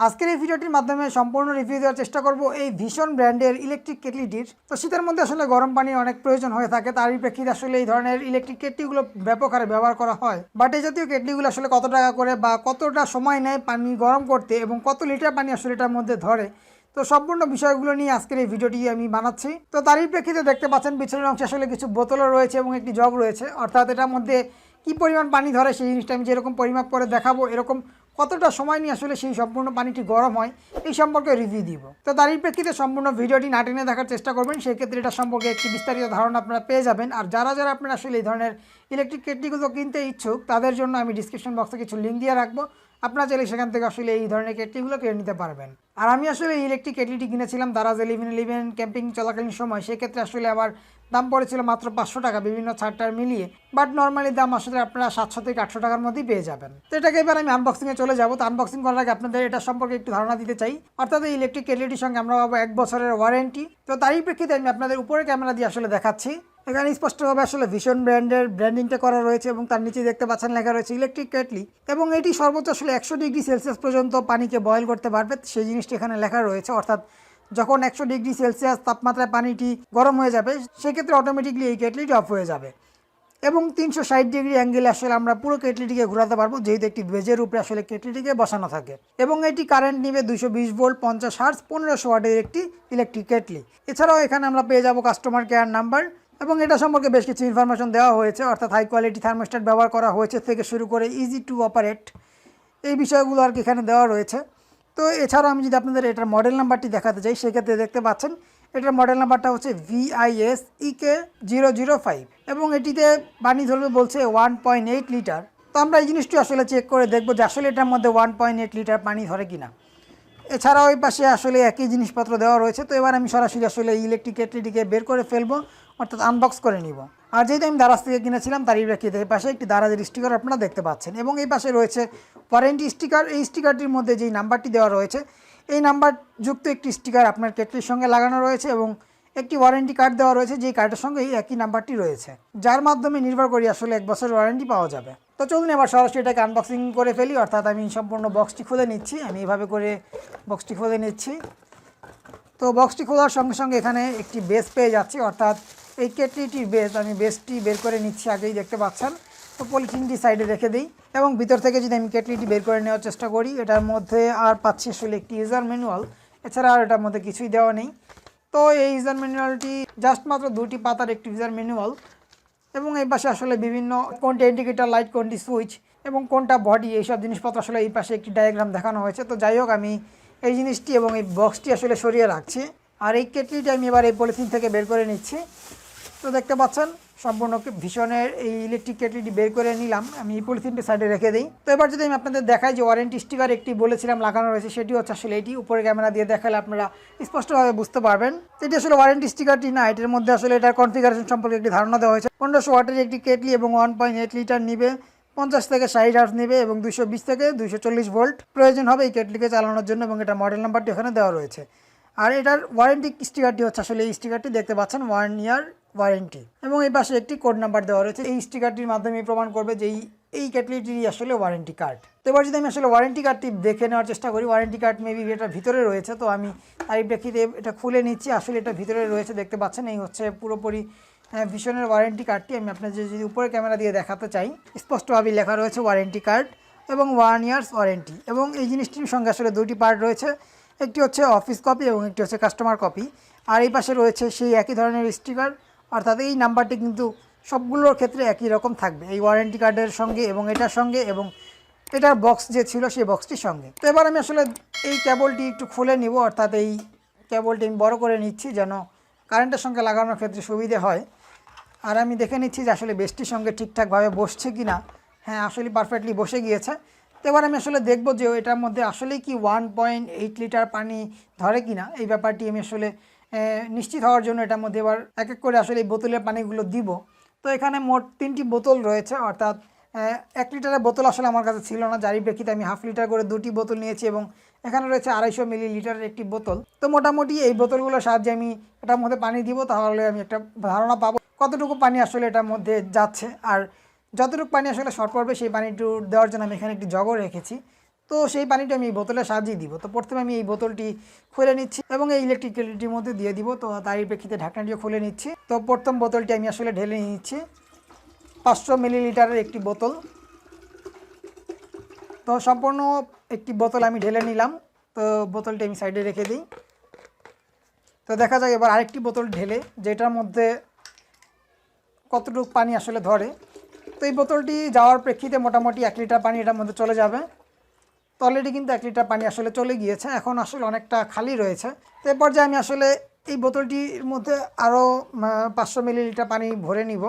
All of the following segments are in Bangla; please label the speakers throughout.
Speaker 1: আজকের এই ভিডিওটির মাধ্যমে সম্পূর্ণ রিভিউ দেওয়ার চেষ্টা করব এই ভীষণ ব্র্যান্ডের ইলেকট্রিক কেটলিটির। তো শীতের মধ্যে আসলে গরম পানির অনেক প্রয়োজন হয়ে থাকে, তারই প্রেক্ষিতে আসলে এই ধরনের ইলেকট্রিক কেটলিগুলো ব্যাপক হারে ব্যবহার করা হয়। বাট এই জাতীয় কেটলিগুলো আসলে কত টাকা করে বা কতটা সময় নেয় পানি গরম করতে এবং কত লিটার পানি আসলে এটার মধ্যে ধরে, তো সম্পূর্ণ বিষয়গুলো নিয়ে আজকের এই ভিডিওটি আমি বানাচ্ছি। তো তারই প্রেক্ষিতে দেখতে পাচ্ছেন পিছনের অংশে আসলে কিছু বোতলও রয়েছে এবং একটি জগ রয়েছে, অর্থাৎ এটার মধ্যে কী পরিমাণ পানি ধরে সেই জিনিসটা আমি যেরকম পরিমাপ করে দেখাবো, এরকম কতটা সময় নিয়ে আসলে সেই সম্পূর্ণ পানিটি গরম হয় এই সম্পর্কে রিভিউ দিব। তো তারই প্রেক্ষিতে সম্পূর্ণ ভিডিওটি না টেনে দেখার চেষ্টা করবেন, সেক্ষেত্রে এটা সম্পর্কে একটি বিস্তারিত ধারণা আপনারা পেয়ে যাবেন। আর যারা আপনারা আসলে এই ধরনের ইলেকট্রিক কেটলিগুলো কিনতে ইচ্ছুক, তাদের জন্য আমি ডিসক্রিপশন বক্সে কিছু লিঙ্ক দিয়ে রাখবো, আপনারা চাইলে সেখান থেকে আসলে এই ধরনের কেটলিগুলো কিনে নিতে পারবেন। আর আমি আসলে এই ইলেকট্রিক কেটলিটি কিনেছিলাম দারাজ 1111 ক্যাম্পিং চলাকালীন সময়, সেক্ষেত্রে আসলে আমার দাম পড়েছিল মাত্র 500 টাকা বিভিন্ন ছাড়টার মিলিয়ে। বাট নর্মালি দাম আসলে আপনারা 700 থেকে 800 টাকার মধ্যেই পেয়ে যাবেন। তো এটাকে এবার আমি আনবক্সিংয়ে চলে যাবো। তো আনবক্সিং করার আগে আপনাদের এটা সম্পর্কে একটু ধারণা দিতে চাই, অর্থাৎ এই ইলেকট্রিক কেটলিটির সঙ্গে আমরা পাবো 1 বছরের ওয়ারেন্টি। তো তারই প্রেক্ষিতে আমি আপনাদের উপরে ক্যামেরা দিয়ে আসলে দেখাচ্ছি। এখানে স্পষ্টভাবে আসলে ভীষণ ব্র্যান্ডের ব্র্যান্ডিংটা করা রয়েছে এবং তার নিচে দেখতে পাচ্ছেন লেখা রয়েছে ইলেকট্রিক কেটলি, এবং এটি সর্বোচ্চ আসলে 100 ডিগ্রি সেলসিয়াস পর্যন্ত পানিকে বয়েল করতে পারবে, সেই জিনিসটি এখানে লেখা রয়েছে। অর্থাৎ যখন 100 ডিগ্রি সেলসিয়াস তাপমাত্রায় পানিটি গরম হয়ে যাবে, সেক্ষেত্রে অটোমেটিকলি এই কেটলিটি অফ হয়ে যাবে এবং 360 ডিগ্রি অ্যাঙ্গেলে আসলে আমরা পুরো কেটলিটিকে ঘোরাতে পারবো, যেহেতু একটি বেজের উপরে আসলে কেটলিটিকে বসানো থাকে। এবং এটি কারেন্ট নিবে 220 ভোল্ট 50 হার্জ 1500 ওয়াটের একটি ইলেকট্রিক কেটলি। এছাড়াও এখানে আমরা পেয়ে যাবো কাস্টমার কেয়ার নাম্বার, এবং এটা সম্পর্কে বেশ কিছু ইনফরমেশন দেওয়া হয়েছে, অর্থাৎ হাই কোয়ালিটি থার্মোস্ট্যাট ব্যবহার করা হয়েছে থেকে শুরু করে ইজি টু অপারেট, এই বিষয়গুলো আর কি এখানে দেওয়া রয়েছে। তো এছাড়াও আমি যদি আপনাদের এটার মডেল নাম্বারটি দেখাতে চাই, সেক্ষেত্রে দেখতে পাচ্ছেন এটার মডেল নাম্বারটা হচ্ছে VIS-EK-005 এবং এটিতে পানি ধরবে বলছে 1.8 লিটার। তো আমরা এই জিনিসটি আসলে চেক করে দেখবো যে আসলে এটার মধ্যে 1.8 লিটার পানি ধরে কিনা। এছাড়াও ওই পাশে আসলে একই জিনিসপত্র দেওয়া রয়েছে। তো এবার আমি সরাসরি আসলে ইলেকট্রিক কেটলিটিকে বের করে ফেলবো, অর্থাৎ আনবক্স করে নিব। আর যেহেতু আমি দারাজ থেকে কিনেছিলাম, তারই প্রেক্ষিতে এই পাশে একটি দারাজের স্টিকার আপনারা দেখতে পাচ্ছেন, এবং এই পাশে রয়েছে ওয়ারেন্টি স্টিকার। এই স্টিকারটির মধ্যে যেই নাম্বারটি দেওয়া রয়েছে, এই নাম্বার যুক্ত একটি স্টিকার আপনার কেটলির সঙ্গে লাগানো রয়েছে, এবং একটি ওয়ারেন্টি কার্ড দেওয়া রয়েছে, যেই কার্ডের সঙ্গে এই একই নাম্বারটি রয়েছে, যার মাধ্যমে নির্ভর করে আসলে 1 বছরের ওয়ারেন্টি পাওয়া যাবে। তো চলুন এবার সরাসরি এটাকে আনবক্সিং করে ফেলি, অর্থাৎ আমি সম্পূর্ণ বক্সটি খুলে নিচ্ছি। আমি এইভাবে করে বক্সটি খুলে নিচ্ছি। তো বক্সটি খোলার সঙ্গে সঙ্গে এখানে একটি বেস পেয়ে যাচ্ছি, অর্থাৎ এই কেটলিটির বেস। আমি বেসটি বের করে নিচ্ছি, আগেই দেখতে পাচ্ছেন। তো পলিথিনটি সাইডে রেখে দিই, এবং ভিতর থেকে যদি আমি কেটলিটি বের করে নেওয়ার চেষ্টা করি, এটার মধ্যে আর পাচ্ছি আসলে একটি ইউজার ম্যানুয়াল, এছাড়া আর এটার মধ্যে কিছুই দেওয়া নেই। তো এই ইউজার ম্যানুয়ালটি জাস্ট মাত্র 2টি পাতার একটি ইউজার ম্যানুয়াল, এবং এই পাশে আসলে বিভিন্ন কোনটা ইন্ডিকেটর লাইট, কোনটি সুইচ এবং কোনটা বডি, এইসব জিনিসপত্র আসলে এই পাশে একটি ডায়াগ্রাম দেখানো হয়েছে। তো যাই হোক, আমি এই জিনিসটি এবং এই বক্সটি আসলে সরিয়ে রাখছি, আর এই কেটলিটি আমি এবার এই পলিথিন থেকে বের করে নিচ্ছি। তো দেখতে পাচ্ছেন সম্পূর্ণ ভীষণের এই ইলেকট্রিক কেটলিটি বের করে নিলাম, আমি এই পলিথিনটি সাইডে রেখে দিই। তো এবার যদি আমি আপনাদের দেখাই যে ওয়ারেন্টি স্টিকার একটি বলেছিলাম লাগানো রয়েছে, সেটি হচ্ছে আসলে এটি। উপরে ক্যামেরা দিয়ে দেখালে আপনারা স্পষ্টভাবে বুঝতে পারবেন এটি আসলে ওয়ারেন্টি স্টিকারটি না, এটির মধ্যে আসলে এটার কনফিগারেশন সম্পর্কে একটি ধারণা দেওয়া হয়েছে। 1500 ওয়াটের একটি কেটলি এবং 1.8 লিটার নিবে, 50 থেকে 60 হার্জ নেবে, এবং 220 থেকে 240 ভোল্ট প্রয়োজন হবে এই কেটলিকে চালানোর জন্য, এবং এটা মডেল নাম্বারটি ওখানে দেওয়া রয়েছে। আর এটার ওয়ারেন্টি স্টিকারটি হচ্ছে আসলে এই স্টিকারটি দেখতে পাচ্ছেন 1 ইয়ার ওয়ারেন্টি, এবং এই পাশে একটি কোড নাম্বার দেওয়া রয়েছে। এই স্টিকারটির মাধ্যমে প্রমাণ করবে যে এই কেটলিটির আসলে ওয়ারেন্টি কার্ড। তো এবার যদি আমি আসলে ওয়ারেন্টি কার্ডটি দেখে নেওয়ার চেষ্টা করি, ওয়ারেন্টি কার্ড মেবি এটার ভিতরে রয়েছে। তো আমি তারই প্রেক্ষিতে এটা খুলে নিচ্ছি, আসলে এটা ভিতরে রয়েছে, দেখতে পাচ্ছেন। এই হচ্ছে পুরোপুরি ভীষণের ওয়ারেন্টি কার্ডটি। আমি আপনাদের যদি উপরে ক্যামেরা দিয়ে দেখাতে চাই, স্পষ্টভাবে লেখা রয়েছে ওয়ারেন্টি কার্ড এবং 1 ইয়ার্স ওয়ারেন্টি। এবং এই জিনিসটির সঙ্গে আসলে 2টি পার্ট রয়েছে, একটি হচ্ছে অফিস কপি এবং একটি হচ্ছে কাস্টমার কপি। আর এই পাশে রয়েছে সেই একই ধরনের স্টিকার, অর্থাৎ এই নাম্বারটি কিন্তু সবগুলোর ক্ষেত্রে একই রকম থাকবে এই ওয়ারেন্টি কার্ডের সঙ্গে এবং এটার সঙ্গে, এবং এটার বক্স যে ছিল সেই বক্সটির সঙ্গে। তো এবার আমি আসলে এই কেবলটি একটু খুলে নিব, অর্থাৎ এই কেবলটি আমি বড় করে নিচ্ছি যেন কারেন্টের সঙ্গে লাগানোর ক্ষেত্রে সুবিধে হয়। আর আমি দেখে নিচ্ছি যে আসলে বেসটির সঙ্গে ঠিকঠাকভাবে বসছে কি না। হ্যাঁ, আসলে পারফেক্টলি বসে গিয়েছে। তো এবার আমি আসলে দেখব যে এটার মধ্যে আসলেই কি 1.8 লিটার পানি ধরে কিনা, এই ব্যাপারটি আমি আসলে নিশ্চিত হওয়ার জন্য এটার মধ্যে এবার এক এক করে আসলে এই বোতলের পানিগুলো দিব। তো এখানে মোট 3টি বোতল রয়েছে, অর্থাৎ 1 লিটারের বোতল আসলে আমার কাছে ছিল না, যারই প্রেক্ষিতে আমি হাফ লিটার করে 2টি বোতল নিয়েছি, এবং এখানে রয়েছে 250 মিলিলিটারের একটি বোতল। তো মোটামুটি এই বোতলগুলোর সাহায্যে আমি এটার মধ্যে পানি দিব, তাহলে আমি একটা ধারণা পাবো কতটুকু পানি আসলে এটার মধ্যে যাচ্ছে। আর যতটুকু পানি আসলে শর্ট পড়বে সেই পানিটু দেওয়ার জন্য আমি এখানে একটি জগও রেখেছি। তো সেই পানিটা আমি এই বোতলের সাহায্যে দিব। তো প্রথমে আমি এই বোতলটি খুলে নিচ্ছি এবং এই ইলেকট্রিক কেটলিটির মধ্যে দিয়ে দিব। তো তারই প্রেক্ষিতে ঢাকনাটিও খুলে নিচ্ছি। তো প্রথম বোতলটি আমি আসলে ঢেলে নিচ্ছি, 500 মিলিলিটারের একটি বোতল। তো সম্পূর্ণ একটি বোতল আমি ঢেলে নিলাম। তো বোতলটি আমি সাইডে রেখে দিই। তো দেখা যায় এবার আরেকটি বোতল ঢেলে যেটার মধ্যে কতটুকু পানি আসলে ধরে। তো এই বোতলটি যাওয়ার প্রেক্ষিতে মোটামুটি 1 লিটার পানি এটার মধ্যে চলে যাবে। তো অলরেডি কিন্তু 1 লিটার পানি আসলে চলে গিয়েছে, এখন আসলে অনেকটা খালি রয়েছে। তো এরপর যে আমি আসলে এই বোতলটির মধ্যে আরও 500 মিলিলিটার পানি ভরে নিব।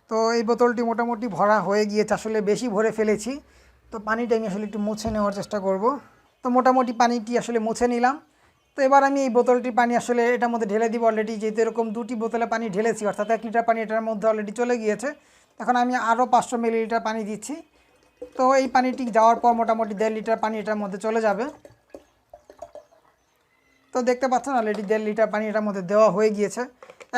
Speaker 1: তো এই বোতলটি মোটামুটি ভরা হয়ে গিয়েছে, আসলে বেশি ভরে ফেলেছি। তো পানিটা আমি আসলে একটু মুছে নেওয়ার চেষ্টা করব। তো মোটামুটি পানিটি আসলে মুছে নিলাম। তো এবার আমি এই বোতলটির পানি আসলে এটার মধ্যে ঢেলে দিব। অলরেডি যেহেতু এরকম 2টি বোতলে পানি ঢেলেছি, অর্থাৎ 1 লিটার পানি এটার মধ্যে অলরেডি চলে গিয়েছে। এখন আমি আরও 500 মিলিলিটার পানি দিচ্ছি। তো এই পানিটি যাওয়ার পর মোটামুটি 1.5 লিটার পানি এটার মধ্যে চলে যাবে। তো দেখতে পাচ্ছেন অলরেডি 1.5 লিটার পানি এটার মধ্যে দেওয়া হয়ে গিয়েছে।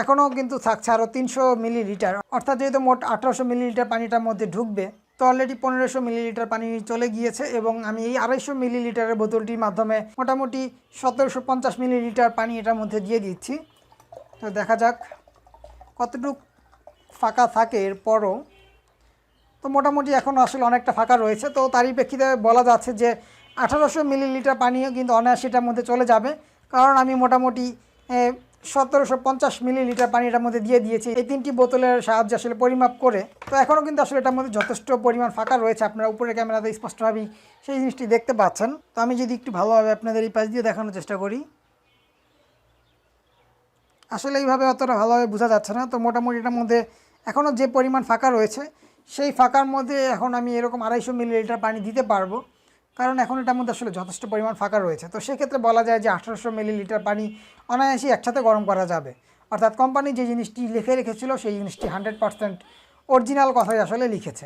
Speaker 1: এখনও কিন্তু থাকছে আরও 300 মিলিলিটার, অর্থাৎ যেহেতু মোট 1800 মিলিলিটার পানিটার মধ্যে ঢুকবে। তো অলরেডি 1500 মিলিলিটার পানি চলে গিয়েছে এবং আমি এই 250 মিলিলিটারের বোতলটির মাধ্যমে মোটামুটি 1750 মিলিলিটার পানি এটার মধ্যে দিয়ে দিচ্ছি। তো দেখা যাক কতটুকু ফাঁকা থাকে এরপরও। তো মোটামুটি এখন আসলে অনেকটা ফাঁকা রয়েছে। তো তারই প্রেক্ষিতে বলা যাচ্ছে যে 1800 মিলিলিটার পানিও কিন্তু অনায়াসেটার মধ্যে চলে যাবে, কারণ আমি মোটামুটি 1750 মিলিলিটার পানি এটার মধ্যে দিয়ে দিয়েছি এই 3টি বোতলের সাহায্যে আসলে পরিমাপ করে। তো এখনও কিন্তু আসলে এটার মধ্যে যথেষ্ট পরিমাণ ফাঁকা রয়েছে, আপনারা উপরের ক্যামেরাতে স্পষ্টভাবেই সেই জিনিসটি দেখতে পাচ্ছেন। তো আমি যদি একটু ভালোভাবে আপনাদের এই পাশ দিয়ে দেখানোর চেষ্টা করি, আসলে এইভাবে অতটা ভালোভাবে বোঝা যাচ্ছে না। তো মোটামুটি এটার মধ্যে এখনও যে পরিমাণ ফাঁকা রয়েছে, সেই ফাঁকার মধ্যে এখন আমি এরকম 250 মিলিলিটার পানি দিতে পারবো, কারণ এখন এটার মধ্যে আসলে যথেষ্ট পরিমাণ ফাঁকা রয়েছে। তো সেক্ষেত্রে বলা যায় যে 1800 মিলিলিটার পানি অনায়াসেই একসাথে গরম করা যাবে। অর্থাৎ কোম্পানি যে জিনিসটি লিখে রেখেছিল সেই জিনিসটি 100% অরিজিনাল কথাই আসলে লিখেছে।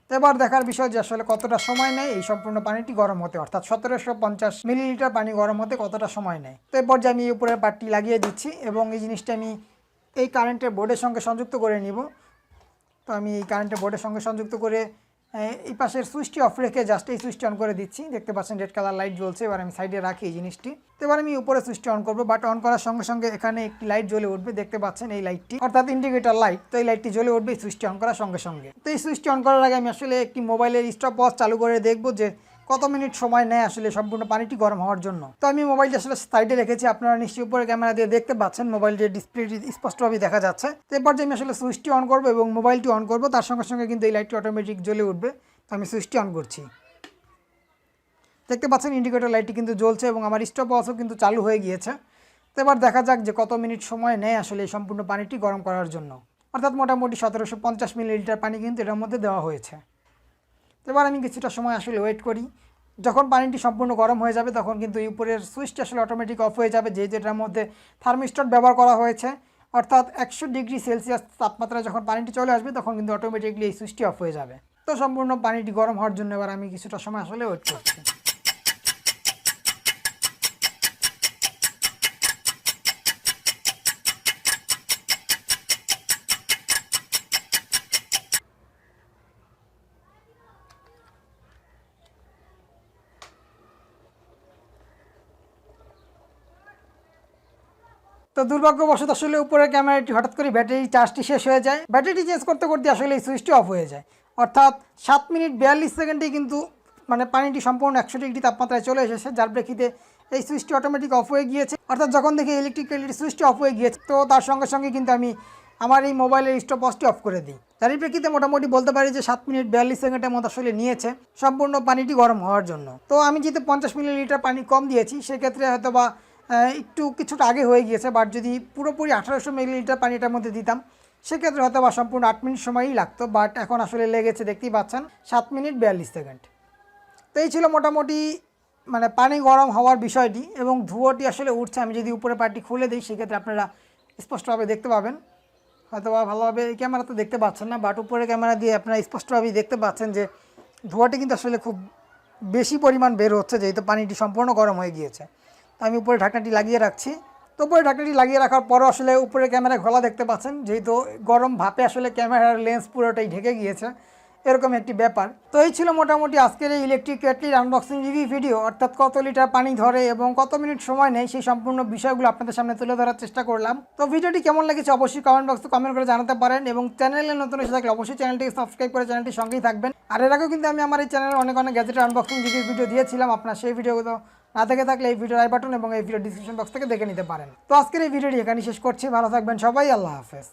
Speaker 1: তো এবার দেখার বিষয় যে আসলে কতটা সময় নেয় এই সম্পূর্ণ পানিটি গরম হতে, অর্থাৎ 1750 মিলিলিটার পানি গরম হতে কতটা সময় নেয়। তো এরপর যে আমি এই উপরের পার্টটি লাগিয়ে দিচ্ছি এবং এই জিনিসটা আমি এই কারেন্টের বোর্ডের সঙ্গে সংযুক্ত করে নিব। তো আমি এই কারেন্টের বোর্ডের সঙ্গে সংযুক্ত করে এই পাশের সুইচটি অফ রেখে জাস্ট এই সুইচটি অন করে দিচ্ছি। দেখতে পাচ্ছেন রেড কালার লাইট জ্বলছে। এবার আমি সাইডে রাখি এই জিনিসটি। তো এবার আমি উপরে সুইচটি অন করব, বাট অন করার সঙ্গে সঙ্গে এখানে একটি লাইট জ্বলে উঠবে, দেখতে পাচ্ছেন এই লাইটটি, অর্থাৎ ইন্ডিকেটর লাইট। তো এই লাইটটি জ্বলে উঠবে এই সুইচটি অন করার সঙ্গে সঙ্গে। তো এই সুইচটি অন করার আগে আমি আসলে একটি মোবাইলের স্টপ ওয়াচ চালু করে দেখব যে কত মিনিট সময় নেয় আসলে সম্পূর্ণ পানিটি গরম হওয়ার জন্য। তো আমি মোবাইলটি আসলে সাইডে রেখেছি, আপনারা নিশ্চয়ই উপরে ক্যামেরা দিয়ে দেখতে পাচ্ছেন, মোবাইলটির ডিসপ্লেটি স্পষ্টভাবে দেখা যাচ্ছে। তো এরপর যে আমি আসলে সুইচটি অন করব এবং মোবাইলটি অন করব, তার সঙ্গে সঙ্গে কিন্তু এই লাইটটি অটোমেটিক জ্বলে উঠবে। তো আমি সুইচটি অন করছি, দেখতে পাচ্ছেন ইন্ডিকেটর লাইটটি কিন্তু জ্বলছে এবং আমার স্টপ ওয়াচও কিন্তু চালু হয়ে গিয়েছে। তো এবার দেখা যাক যে কত মিনিট সময় নেয় আসলে এই সম্পূর্ণ পানিটি গরম করার জন্য, অর্থাৎ মোটামুটি 1750 মিলিলিটার পানি কিন্তু এটার মধ্যে দেওয়া হয়েছে। তো এবার আমি কিছুটা সময় আসলে ওয়েট করি। যখন পানিটি সম্পূর্ণ গরম হয়ে যাবে তখন কিন্তু এই উপরের সুইচটি আসলে অটোমেটিক অফ হয়ে যাবে, যেহেতু এটার মধ্যে থার্মিস্টর ব্যবহার করা হয়েছে। অর্থাৎ 100 ডিগ্রি সেলসিয়াস তাপমাত্রায় যখন পানিটি চলে আসবে তখন কিন্তু অটোমেটিকলি এই সুইচটি অফ হয়ে যাবে। তো সম্পূর্ণ পানিটি গরম হওয়ার জন্য এবার আমি কিছুটা সময় আসলে ওয়েট করছি। তো দুর্ভাগ্যবশত আসলে উপরের ক্যামেরাটি হঠাৎ করে ব্যাটারি চার্জটি শেষ হয়ে যায়। ব্যাটারিটি চেঞ্জ করতে করতে আসলে এই সুইচটি অফ হয়ে যায়, অর্থাৎ 7 মিনিট 42 সেকেন্ডেই কিন্তু পানিটি সম্পূর্ণ 100 ডিগ্রি তাপমাত্রায় চলে এসেছে, যার প্রেক্ষিতে এই সুইচটি অটোমেটিক অফ হয়ে গিয়েছে। অর্থাৎ যখন দেখি ইলেকট্রিক কেটলির সুইচটি অফ হয়ে গিয়েছে, তো তার সঙ্গে সঙ্গে কিন্তু আমি আমার এই মোবাইলের স্টপ ওয়াচটি অফ করে দিই। তার প্রেক্ষিতে মোটামুটি বলতে পারি যে 7 মিনিট 42 সেকেন্ডের মতো আসলে নিয়েছে সম্পূর্ণ পানিটি গরম হওয়ার জন্য। তো আমি যেহেতু 50 মিলিলিটার পানি কম দিয়েছি, সেক্ষেত্রে হয়তো বা একটু কিছুটা আগে হয়ে গিয়েছে, বাট যদি পুরোপুরি 1800 মিলিলিটার পানিটার মধ্যে দিতাম সেক্ষেত্রে হয়তো বা সম্পূর্ণ 8 মিনিট সময়ই লাগতো, বাট এখন আসলে লেগেছে দেখতেই পাচ্ছেন 7 মিনিট 42 সেকেন্ড। তো এই ছিল মোটামুটি পানি গরম হওয়ার বিষয়টি, এবং ধোঁয়াটি আসলে উঠছে। আমি যদি উপরে পার্টটি খুলে দিই সেক্ষেত্রে আপনারা স্পষ্টভাবে দেখতে পাবেন, হয়তো বা ভালোভাবে এই ক্যামেরা তো দেখতে পাচ্ছেন না, বাট উপরে ক্যামেরা দিয়ে আপনারা স্পষ্টভাবেই দেখতে পাচ্ছেন যে ধোঁয়াটি কিন্তু আসলে খুব বেশি পরিমাণ বের হচ্ছে, যেহেতু পানিটি সম্পূর্ণ গরম হয়ে গিয়েছে। আমি উপরে ঢাকনাটি লাগিয়ে রাখছি। তো উপরে ঢাকনাটি লাগিয়ে রাখার পরও আসলে উপরে ক্যামেরা ঘোলা দেখতে পাচ্ছেন, যেহেতু গরম ভাপে আসলে ক্যামেরার লেন্স পুরোটাই ঢেকে গিয়েছে এরকম একটি ব্যাপার। তো এই ছিল মোটামুটি আজকের এই ইলেকট্রিক কেটলির আনবক্সিং রিভিউ ভিডিও, অর্থাৎ কত লিটার পানি ধরে এবং কত মিনিট সময় নেয় সেই সম্পূর্ণ বিষয়গুলো আপনাদের সামনে তুলে ধরার চেষ্টা করলাম। তো ভিডিওটি কেমন লেগেছে অবশ্যই কমেন্ট বক্সে কমেন্ট করে জানাতে পারেন এবং চ্যানেলে নতুন এসে থাকলে অবশ্যই চ্যানেলটিকে সাবস্ক্রাইব করে চ্যানেলটির সঙ্গেই থাকবেন। আর এর আগেও কিন্তু আমি আমার এই চ্যানেলে অনেক গ্যাজেটের আনবক্সিং রিভিউ ভিডিও দিয়েছিলাম, আপনার সেই ভিডিওগুলো না থেকে থাকলে এই ভিডিওর আই বাটন এবং এই ভিডিও ডিসক্রিপশন বক্স থেকে দেখে নিতে পারেন। তো আজকের এই ভিডিওটি এখানে শেষ করছি, ভালো থাকবেন সবাই, আল্লাহ হাফেজ।